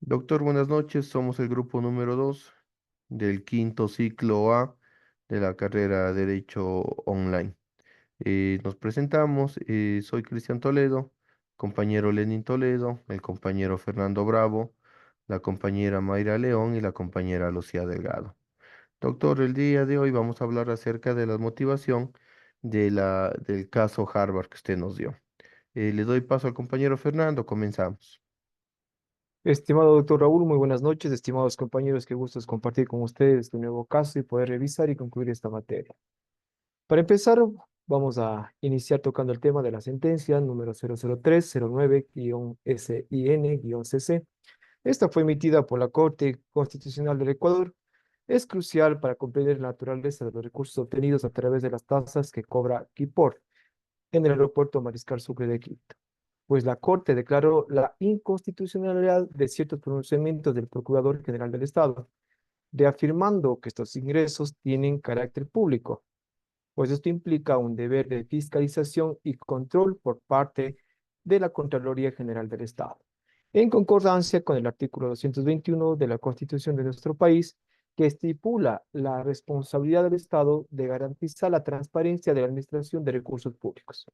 Doctor, buenas noches. Somos el grupo número 2 del quinto ciclo A de la carrera Derecho Online. Nos presentamos. Soy Cristian Toledo, compañero Lenin Toledo, el compañero Fernando Bravo, la compañera Mayra León y la compañera Lucía Delgado. Doctor, el día de hoy vamos a hablar acerca de la motivación del caso Harvard que usted nos dio. Le doy paso al compañero Fernando. Comenzamos. Estimado doctor Raúl, muy buenas noches. Estimados compañeros, qué gusto es compartir con ustedes este nuevo caso y poder revisar y concluir esta materia. Para empezar, vamos a iniciar tocando el tema de la sentencia número 00309-SIN-CC. Esta fue emitida por la Corte Constitucional del Ecuador. Es crucial para comprender la naturaleza de los recursos obtenidos a través de las tasas que cobra Kipor en el aeropuerto Mariscal Sucre de Quito, pues la Corte declaró la inconstitucionalidad de ciertos pronunciamientos del Procurador General del Estado, reafirmando que estos ingresos tienen carácter público, pues esto implica un deber de fiscalización y control por parte de la Contraloría General del Estado, en concordancia con el artículo 221 de la Constitución de nuestro país, que estipula la responsabilidad del Estado de garantizar la transparencia de la administración de recursos públicos.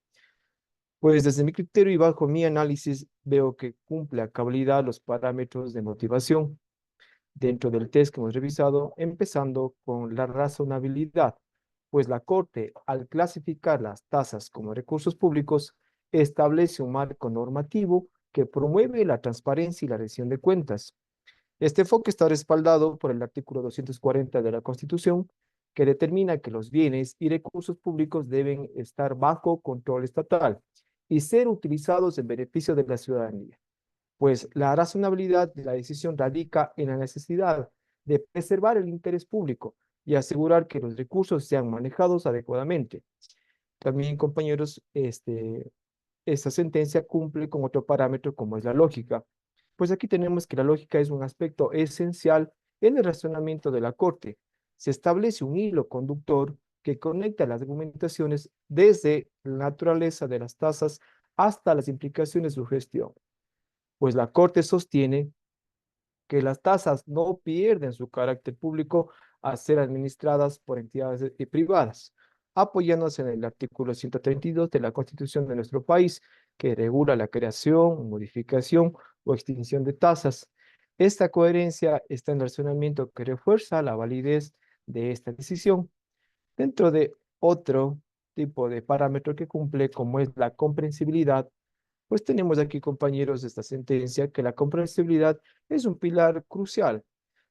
Pues desde mi criterio y bajo mi análisis veo que cumple a cabalidad los parámetros de motivación dentro del test que hemos revisado, empezando con la razonabilidad, pues la Corte, al clasificar las tasas como recursos públicos, establece un marco normativo que promueve la transparencia y la rendición de cuentas. Este enfoque está respaldado por el artículo 240 de la Constitución, que determina que los bienes y recursos públicos deben estar bajo control estatal y ser utilizados en beneficio de la ciudadanía, pues la razonabilidad de la decisión radica en la necesidad de preservar el interés público y asegurar que los recursos sean manejados adecuadamente. También, compañeros, esta sentencia cumple con otro parámetro como es la lógica. Pues aquí tenemos que la lógica es un aspecto esencial en el razonamiento de la Corte. Se establece un hilo conductor que conecta las argumentaciones desde la naturaleza de las tasas hasta las implicaciones de su gestión. Pues la Corte sostiene que las tasas no pierden su carácter público al ser administradas por entidades privadas, apoyándose en el artículo 132 de la Constitución de nuestro país, que regula la creación, modificación o extinción de tasas. Esta coherencia está en el razonamiento que refuerza la validez de esta decisión dentro de otro tipo de parámetro que cumple, como es la comprensibilidad. Pues tenemos aquí, compañeros, esta sentencia que la comprensibilidad es un pilar crucial,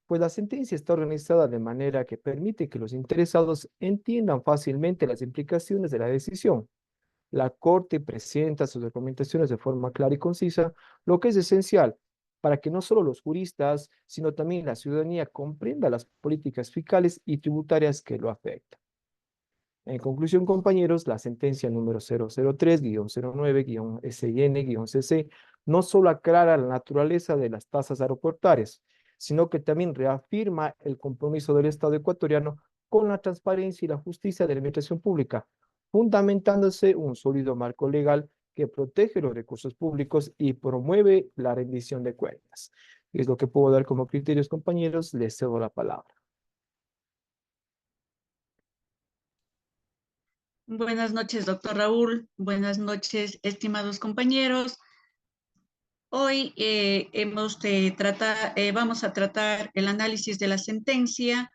pues la sentencia está organizada de manera que permite que los interesados entiendan fácilmente las implicaciones de la decisión. La Corte presenta sus recomendaciones de forma clara y concisa, lo que es esencial para que no solo los juristas, sino también la ciudadanía comprenda las políticas fiscales y tributarias que lo afectan. En conclusión, compañeros, la sentencia número 003-09-SIN-CC no solo aclara la naturaleza de las tasas aeroportuarias, sino que también reafirma el compromiso del Estado ecuatoriano con la transparencia y la justicia de la administración pública, fundamentándose un sólido marco legal que protege los recursos públicos y promueve la rendición de cuentas. Es lo que puedo dar como criterios, compañeros. Les cedo la palabra. Buenas noches, doctor Raúl. Buenas noches, estimados compañeros. Hoy vamos a tratar el análisis de la sentencia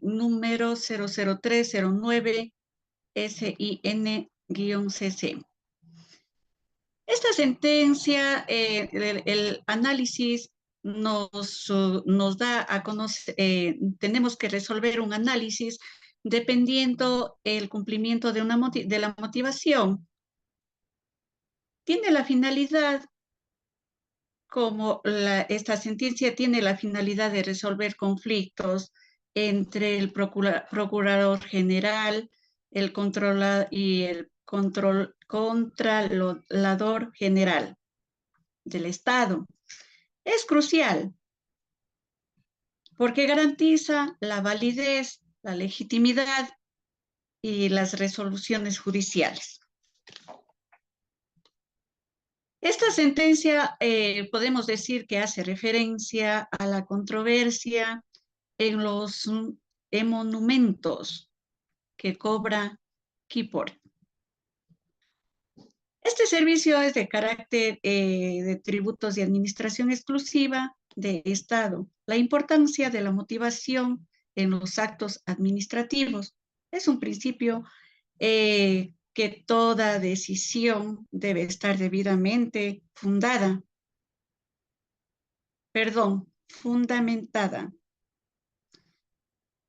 número 00309 SIN-CC. Esta sentencia, el análisis nos da a conocer, tenemos que resolver un análisis dependiendo el cumplimiento de la motivación. Tiene la finalidad, esta sentencia tiene la finalidad de resolver conflictos entre el procurador general, el contralor general del Estado. Es crucial porque garantiza la validez, la legitimidad y las resoluciones judiciales. Esta sentencia podemos decir que hace referencia a la controversia en los emolumentos que cobra Keyport. Este servicio es de carácter de tributos de administración exclusiva de Estado. La importancia de la motivación en los actos administrativos es un principio que toda decisión debe estar debidamente fundamentada.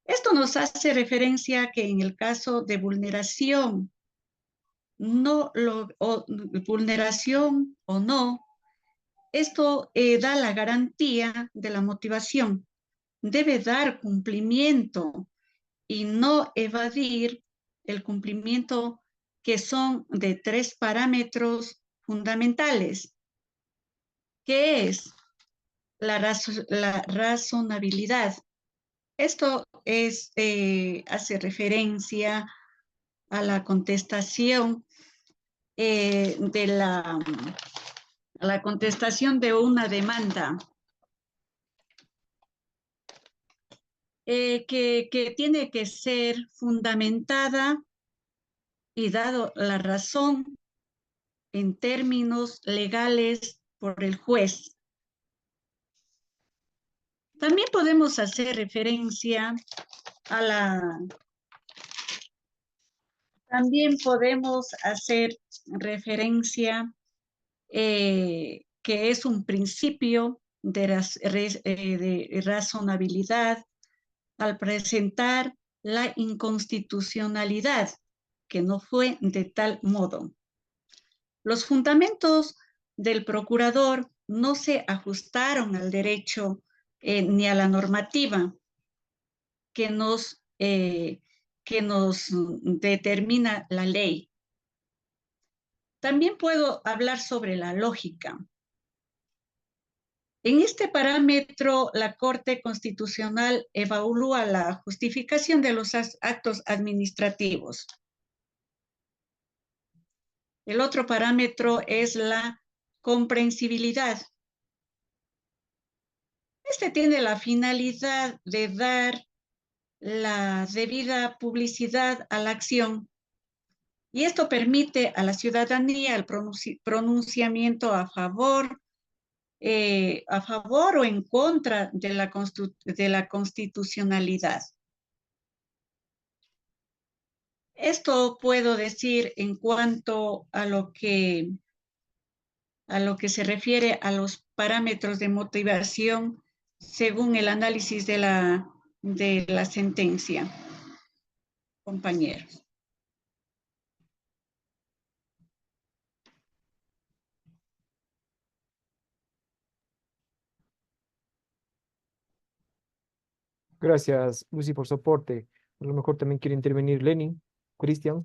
Esto nos hace referencia que en el caso de vulneración vulneración o no, esto da la garantía de la motivación. Debe dar cumplimiento y no evadir el cumplimiento, que son de 3 parámetros fundamentales, que es la razonabilidad. Esto hace referencia a la contestación la contestación de una demanda que tiene que ser fundamentada y dado la razón en términos legales por el juez. También podemos hacer referencia a la... También podemos hacer referencia que es un principio de razonabilidad al presentar la inconstitucionalidad, que no fue de tal modo. Los fundamentos del procurador no se ajustaron al derecho ni a la normativa que nos determina la ley. También puedo hablar sobre la lógica. En este parámetro, la Corte Constitucional evalúa la justificación de los actos administrativos. El otro parámetro es la comprensibilidad. Este tiene la finalidad de dar la debida publicidad a la acción y esto permite a la ciudadanía el pronunciamiento a favor o en contra de la constitucionalidad. Esto puedo decir en cuanto a lo que se refiere a los parámetros de motivación según el análisis de la sentencia, compañeros. Gracias, Lucy, por su aporte. A lo mejor también quiere intervenir Lenin, Cristian.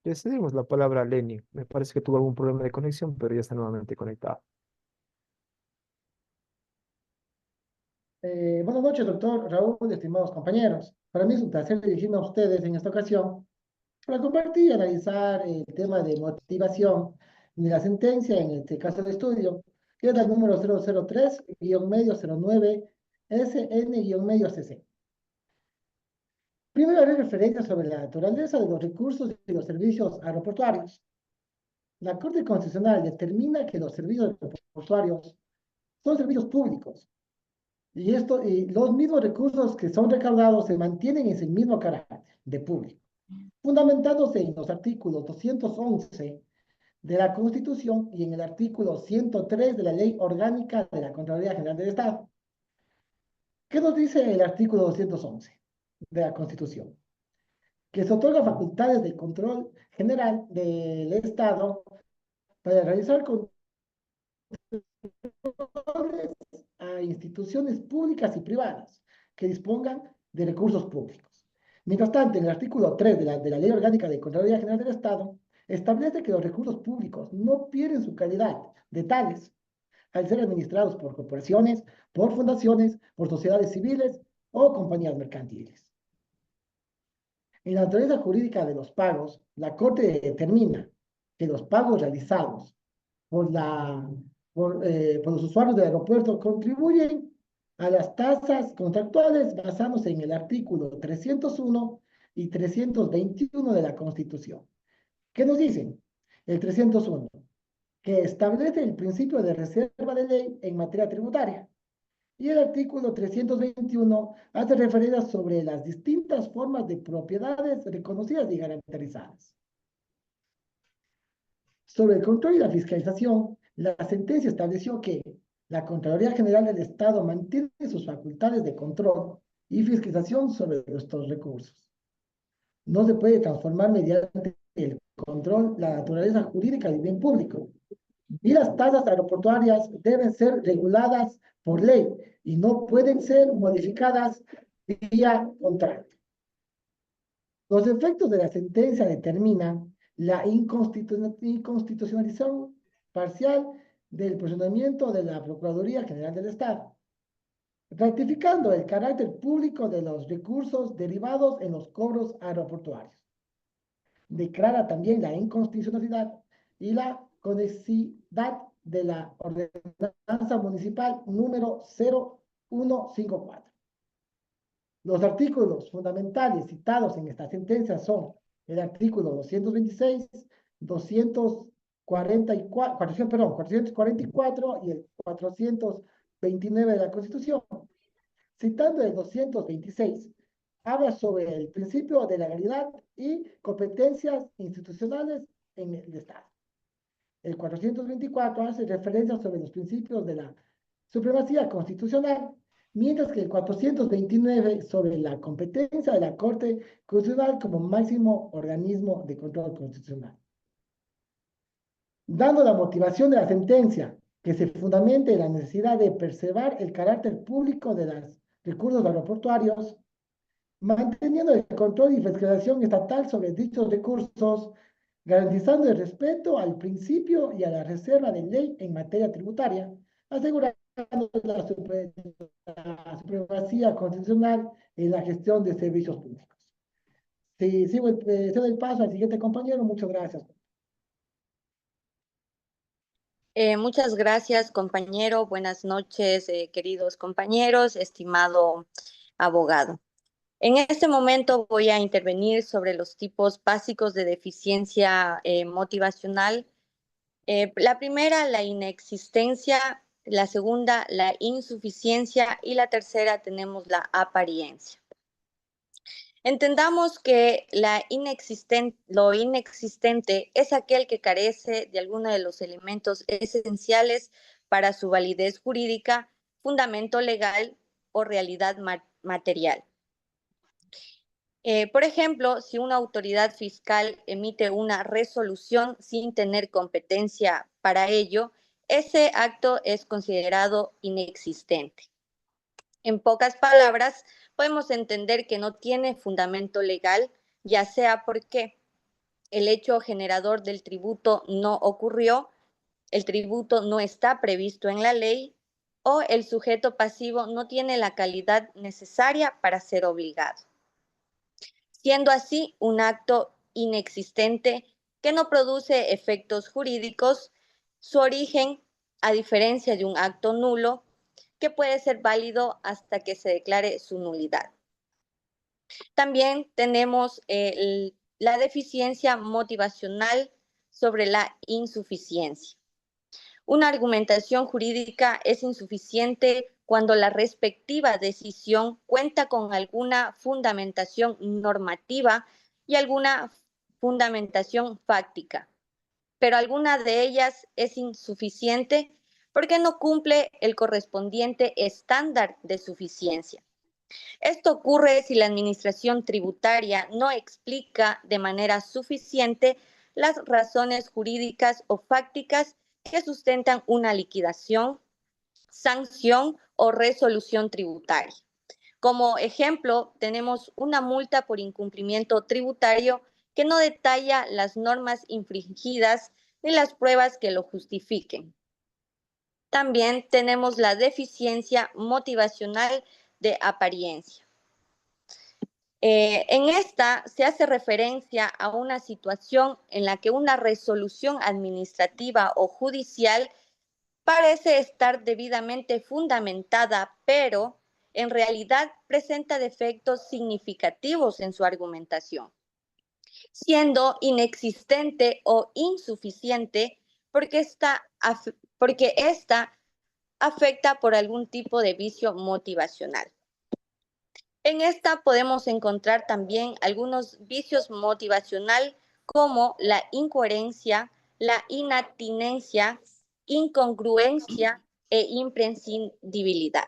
Le cedemos la palabra a Lenin. Me parece que tuvo algún problema de conexión, pero ya está nuevamente conectado. Buenas noches, doctor Raúl, estimados compañeros. Para mí es un placer dirigirme a ustedes en esta ocasión para compartir y analizar el tema de motivación de la sentencia en este caso de estudio, que es el número 003-09-SN-CC. Primero haré referencia sobre la naturaleza de los recursos y los servicios aeroportuarios. La Corte Constitucional determina que los servicios aeroportuarios son servicios públicos. Y los mismos recursos que son recaudados se mantienen en ese mismo carácter de público, fundamentándose en los artículos 211 de la Constitución y en el artículo 103 de la Ley Orgánica de la Contraloría General del Estado. ¿Qué nos dice el artículo 211 de la Constitución? Que se otorga facultades de control general del Estado para realizar controles a instituciones públicas y privadas que dispongan de recursos públicos. Mientras tanto, en el artículo 3 de la Ley Orgánica de Contraloría General del Estado, establece que los recursos públicos no pierden su calidad de tales al ser administrados por corporaciones, por fundaciones, por sociedades civiles o compañías mercantiles. En la naturaleza jurídica de los pagos, la Corte determina que los pagos realizados por los usuarios del aeropuerto contribuyen a las tasas contractuales basándose en el artículo 301 y 321 de la Constitución. ¿Qué nos dicen? El 301, que establece el principio de reserva de ley en materia tributaria. Y el artículo 321 hace referencia sobre las distintas formas de propiedades reconocidas y garantizadas. Sobre el control y la fiscalización, la sentencia estableció que la Contraloría General del Estado mantiene sus facultades de control y fiscalización sobre estos recursos. No se puede transformar mediante el control la naturaleza jurídica del bien público. Y las tasas aeroportuarias deben ser reguladas por ley y no pueden ser modificadas vía contrato. Los efectos de la sentencia determinan la inconstitucionalización parcial del procedimiento de la Procuraduría General del Estado, ratificando el carácter público de los recursos derivados en los cobros aeroportuarios. Declara también la inconstitucionalidad y la conexidad de la ordenanza municipal número 0154. Los artículos fundamentales citados en esta sentencia son el artículo 226, 444 y el 429 de la Constitución. Citando el 226, habla sobre el principio de legalidad y competencias institucionales en el Estado. El 424 hace referencia sobre los principios de la supremacía constitucional, mientras que el 429 sobre la competencia de la Corte Constitucional como máximo organismo de control constitucional. Dando la motivación de la sentencia, que se fundamente en la necesidad de preservar el carácter público de los recursos aeroportuarios, manteniendo el control y fiscalización estatal sobre dichos recursos, garantizando el respeto al principio y a la reserva de ley en materia tributaria, asegurando la supremacía constitucional en la gestión de servicios públicos. Sí, cedo el paso al siguiente compañero. Muchas gracias. Muchas gracias, compañero. Buenas noches, queridos compañeros, estimado abogado. En este momento voy a intervenir sobre los tipos básicos de deficiencia motivacional. La primera, la inexistencia; la segunda, la insuficiencia; y la tercera, tenemos la apariencia. Entendamos que lo inexistente es aquel que carece de alguno de los elementos esenciales para su validez jurídica, fundamento legal o realidad material. Por ejemplo, si una autoridad fiscal emite una resolución sin tener competencia para ello, ese acto es considerado inexistente. En pocas palabras, podemos entender que no tiene fundamento legal, ya sea porque el hecho generador del tributo no ocurrió, el tributo no está previsto en la ley, o el sujeto pasivo no tiene la calidad necesaria para ser obligado. Siendo así un acto inexistente que no produce efectos jurídicos, su origen, a diferencia de un acto nulo, que puede ser válido hasta que se declare su nulidad. También tenemos la deficiencia motivacional sobre la insuficiencia. Una argumentación jurídica es insuficiente cuando la respectiva decisión cuenta con alguna fundamentación normativa y alguna fundamentación fáctica, pero alguna de ellas es insuficiente porque no cumple el correspondiente estándar de suficiencia. Esto ocurre si la administración tributaria no explica de manera suficiente las razones jurídicas o fácticas que sustentan una liquidación, sanción o resolución tributaria. Como ejemplo, tenemos una multa por incumplimiento tributario que no detalla las normas infringidas ni las pruebas que lo justifiquen. También tenemos la deficiencia motivacional de apariencia. En esta se hace referencia a una situación en la que una resolución administrativa o judicial parece estar debidamente fundamentada, pero en realidad presenta defectos significativos en su argumentación, siendo inexistente o insuficiente porque esta afecta por algún tipo de vicio motivacional. En esta podemos encontrar también algunos vicios motivacional como la incoherencia, la inatinencia, incongruencia e imprescindibilidad.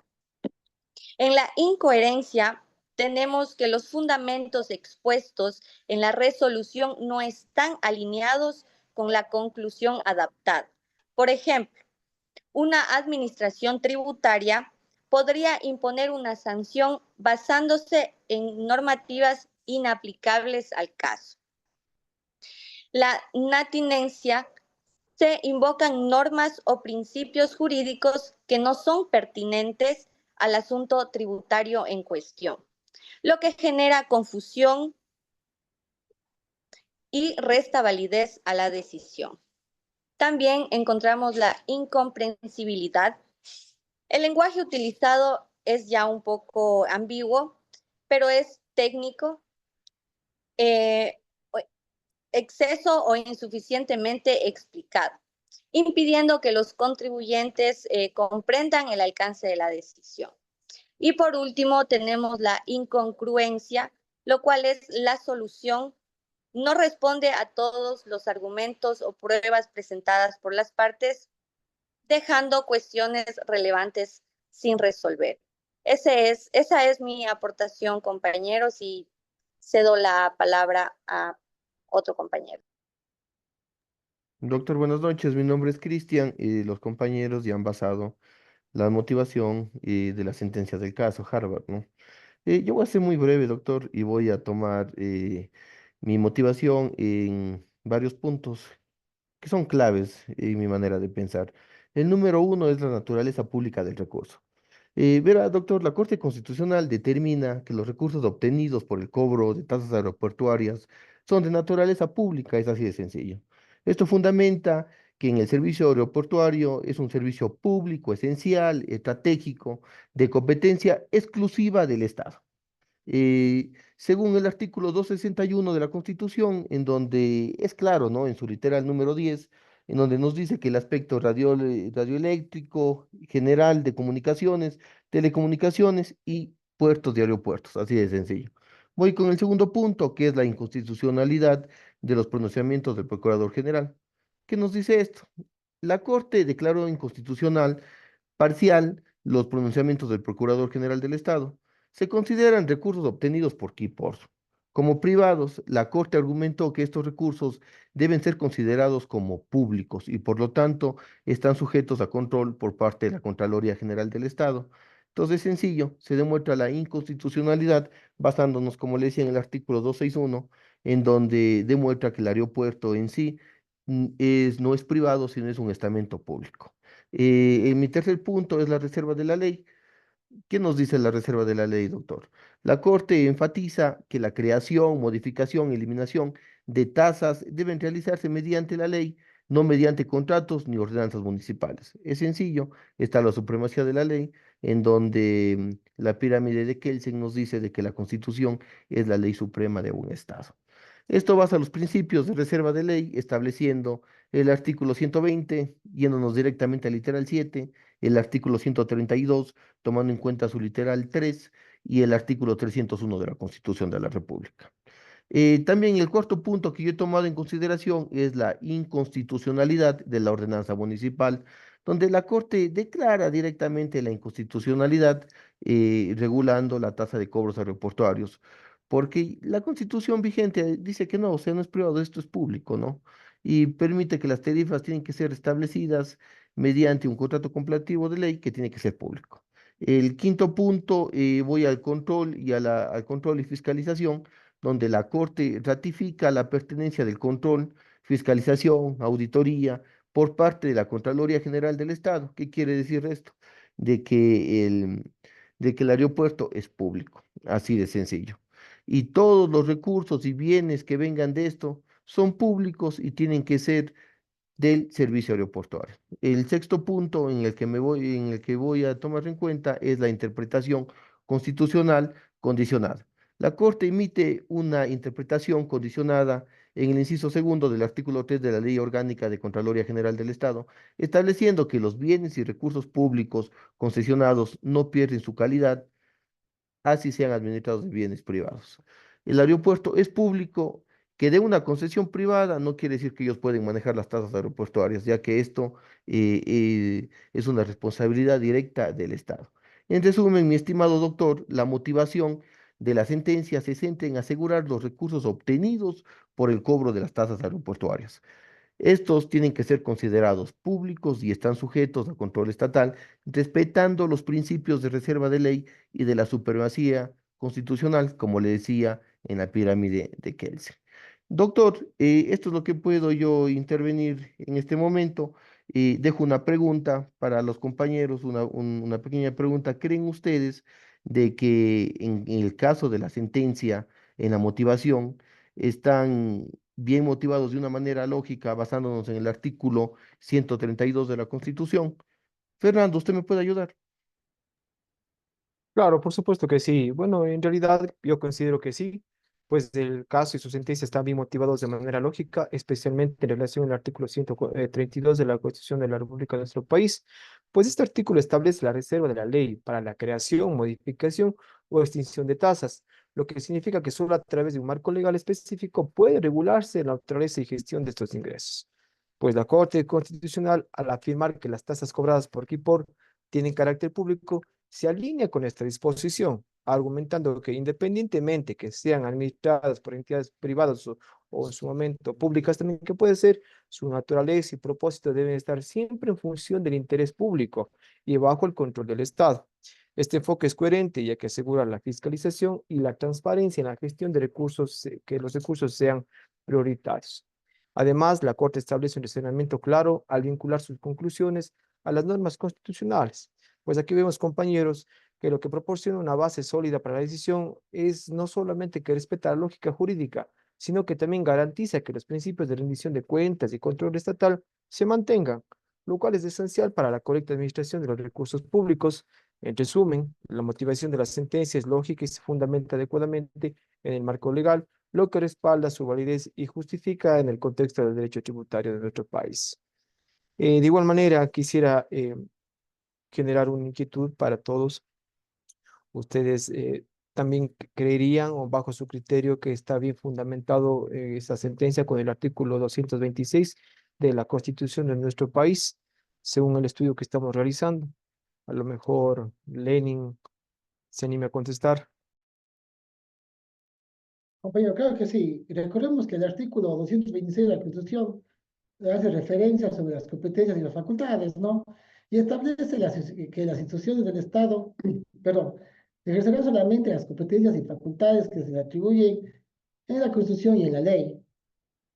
En la incoherencia tenemos que los fundamentos expuestos en la resolución no están alineados con la conclusión adaptada. Por ejemplo, una administración tributaria podría imponer una sanción basándose en normativas inaplicables al caso. La natinencia se invocan normas o principios jurídicos que no son pertinentes al asunto tributario en cuestión, lo que genera confusión y resta validez a la decisión. También encontramos la incomprensibilidad. El lenguaje utilizado es ya un poco ambiguo, pero es técnico, eh, exceso o insuficientemente explicado, impidiendo que los contribuyentes comprendan el alcance de la decisión. Y por último, tenemos la incongruencia, lo cual es la solución no responde a todos los argumentos o pruebas presentadas por las partes, dejando cuestiones relevantes sin resolver. Esa es mi aportación, compañeros, y cedo la palabra a otro compañero. Doctor, buenas noches. Mi nombre es Cristian y los compañeros ya han basado la motivación de la sentencia del caso Harvard, ¿no? Yo voy a ser muy breve, doctor, y voy a tomar mi motivación en varios puntos que son claves en mi manera de pensar. El número uno es la naturaleza pública del recurso. Verá, doctor, la Corte Constitucional determina que los recursos obtenidos por el cobro de tasas aeroportuarias son de naturaleza pública, es así de sencillo. Esto fundamenta que en el servicio aeroportuario es un servicio público, esencial, estratégico, de competencia exclusiva del Estado. Según el artículo 261 de la Constitución, en donde es claro, ¿no? En su literal número 10, en donde nos dice que el aspecto radioeléctrico general de comunicaciones, telecomunicaciones y puertos de aeropuertos, así de sencillo. Voy con el segundo punto, que es la inconstitucionalidad de los pronunciamientos del Procurador General. ¿Qué nos dice esto? La Corte declaró inconstitucional parcial los pronunciamientos del Procurador General del Estado. Se consideran recursos obtenidos por Keyport. Como privados, la Corte argumentó que estos recursos deben ser considerados como públicos y por lo tanto están sujetos a control por parte de la Contraloría General del Estado. Entonces, sencillo, se demuestra la inconstitucionalidad basándonos, como le decía, en el artículo 261, en donde demuestra que el aeropuerto en sí no es privado, sino es un estamento público. En mi tercer punto es la reserva de la ley. ¿Qué nos dice la reserva de la ley, doctor? La Corte enfatiza que la creación, modificación, eliminación de tasas deben realizarse mediante la ley, no mediante contratos ni ordenanzas municipales. Es sencillo, está la supremacía de la ley, en donde la pirámide de Kelsen nos dice de que la Constitución es la ley suprema de un Estado. Esto basa los principios de reserva de ley, estableciendo el artículo 120, yéndonos directamente al literal 7, el artículo 132, tomando en cuenta su literal 3, y el artículo 301 de la Constitución de la República. También el cuarto punto que yo he tomado en consideración es la inconstitucionalidad de la ordenanza municipal, donde la Corte declara directamente la inconstitucionalidad regulando la tasa de cobros aeroportuarios, porque la Constitución vigente dice que no, o sea, no es privado, esto es público, ¿no? Y permite que las tarifas tienen que ser establecidas mediante un contrato completivo de ley que tiene que ser público. El quinto punto, voy al control y al control y fiscalización donde la Corte ratifica la pertenencia del control, fiscalización, auditoría por parte de la Contraloría General del Estado. ¿Qué quiere decir esto? De que el, de que el aeropuerto es público, así de sencillo. y todos los recursos y bienes que vengan de esto son públicos y tienen que ser del servicio aeroportuario. El sexto punto en el que voy a tomar en cuenta es la interpretación constitucional condicionada. La Corte emite una interpretación condicionada en el inciso segundo del artículo 3 de la Ley Orgánica de Contraloría General del Estado, estableciendo que los bienes y recursos públicos concesionados no pierden su calidad así sean administrados de bienes privados. El aeropuerto es público, que de una concesión privada no quiere decir que ellos pueden manejar las tasas aeroportuarias, ya que esto es una responsabilidad directa del Estado. En resumen, mi estimado doctor, la motivación de la sentencia se centra en asegurar los recursos obtenidos por el cobro de las tasas aeroportuarias. Estos tienen que ser considerados públicos y están sujetos a control estatal, respetando los principios de reserva de ley y de la supremacía constitucional, como le decía en la pirámide de Kelsen. Doctor, esto es lo que puedo yo intervenir en este momento. Dejo una pregunta para los compañeros, una pequeña pregunta. ¿Creen ustedes de que en el caso de la sentencia, en la motivación, están bien motivados de una manera lógica, basándonos en el artículo 132 de la Constitución? Fernando, ¿usted me puede ayudar? Claro, por supuesto que sí. Bueno, en realidad yo considero que sí, pues el caso y su sentencia están bien motivados de manera lógica, especialmente en relación al artículo 132 de la Constitución de la República de nuestro país, pues este artículo establece la reserva de la ley para la creación, modificación o extinción de tasas, lo que significa que solo a través de un marco legal específico puede regularse la naturaleza y gestión de estos ingresos. Pues la Corte Constitucional, al afirmar que las tasas cobradas por Kipor tienen carácter público, se alinea con esta disposición, argumentando que independientemente que sean administradas por entidades privadas o en su momento públicas también que puede ser, su naturaleza y propósito deben estar siempre en función del interés público y bajo el control del Estado. Este enfoque es coherente ya que asegura la fiscalización y la transparencia en la gestión de recursos, que los recursos sean prioritarios. Además, la Corte establece un razonamiento claro al vincular sus conclusiones a las normas constitucionales. Pues aquí vemos, compañeros, que lo que proporciona una base sólida para la decisión es no solamente que respeta la lógica jurídica, sino que también garantiza que los principios de rendición de cuentas y control estatal se mantengan, lo cual es esencial para la correcta administración de los recursos públicos. En resumen, la motivación de la sentencia es lógica y se fundamenta adecuadamente en el marco legal, lo que respalda su validez y justifica en el contexto del derecho tributario de nuestro país. De igual manera, quisiera generar una inquietud para todos. ¿Ustedes también creerían o bajo su criterio que está bien fundamentado esta sentencia con el artículo 226 de la Constitución de nuestro país, según el estudio que estamos realizando? A lo mejor Lenin se anime a contestar. Compañero, claro que sí. Recordemos que el artículo 226 de la Constitución hace referencia sobre las competencias y las facultades, ¿no? Y establece que las instituciones del Estado, perdón, ejercerán solamente las competencias y facultades que se le atribuyen en la Constitución y en la ley.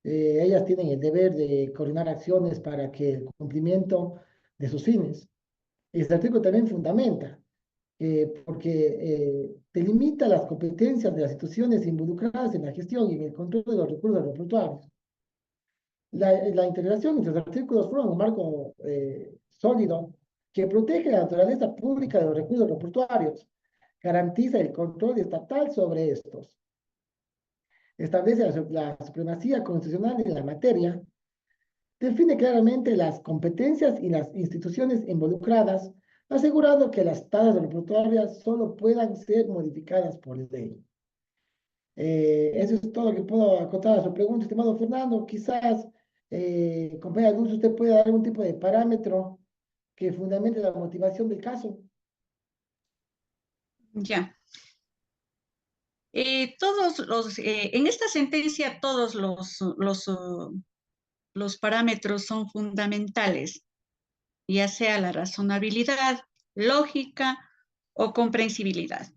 Ellas tienen el deber de coordinar acciones para que el cumplimiento de sus fines. Este artículo también fundamenta, porque delimita las competencias de las instituciones involucradas en la gestión y en el control de los recursos aeroportuarios. La integración entre los artículos forma un marco sólido que protege la naturaleza pública de los recursos aeroportuarios, garantiza el control estatal sobre estos, establece la supremacía constitucional en la materia, define claramente las competencias y las instituciones involucradas, asegurando que las tasas aeroportuarias solo puedan ser modificadas por ley. Eso es todo lo que puedo acotar a su pregunta, estimado Fernando. Quizás, compañera Luz, usted puede dar algún tipo de parámetro que fundamente la motivación del caso. Ya. En esta sentencia todos los parámetros son fundamentales, ya sea la razonabilidad, lógica o comprensibilidad.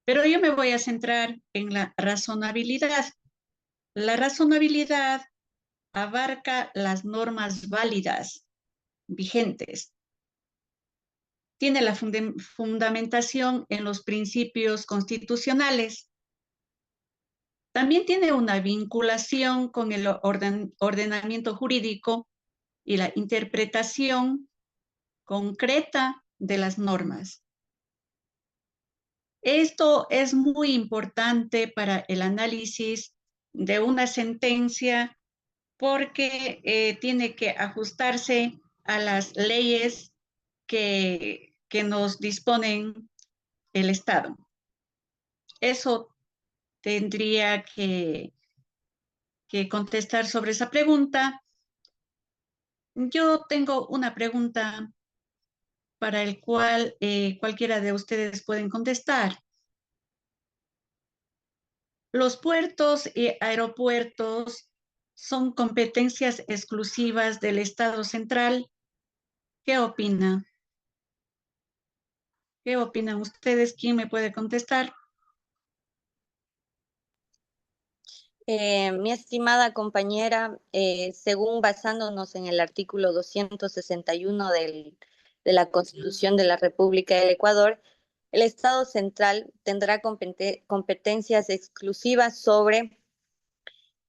Pero yo me voy a centrar en la razonabilidad. La razonabilidad abarca las normas válidas, vigentes. Tiene la fundamentación en los principios constitucionales, También tiene una vinculación con el ordenamiento jurídico y la interpretación concreta de las normas. Esto es muy importante para el análisis de una sentencia porque tiene que ajustarse a las leyes que nos disponen el Estado. Eso tendría que contestar sobre esa pregunta. Yo tengo una pregunta para el cual cualquiera de ustedes pueden contestar. Los puertos y aeropuertos son competencias exclusivas del Estado central. ¿Qué opina? ¿Qué opinan ustedes? ¿Quién me puede contestar? Mi estimada compañera, según basándonos en el artículo 261 de la Constitución de la República del Ecuador, el Estado central tendrá competencias exclusivas sobre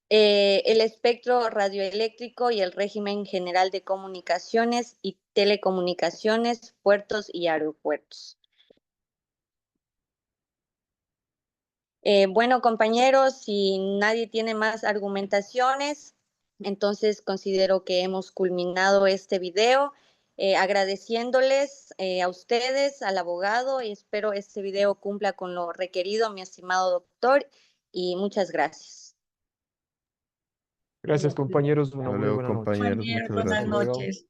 el espectro radioeléctrico y el régimen general de comunicaciones y telecomunicaciones, puertos y aeropuertos. Bueno, compañeros, si nadie tiene más argumentaciones, entonces considero que hemos culminado este video, agradeciéndoles a ustedes, al abogado, y espero este video cumpla con lo requerido, mi estimado doctor, y muchas gracias. Gracias, compañeros. Una Hasta muy luego, buena noche. compañeros. Compañeros, Muchas buenas Hasta gracias. luego. noches.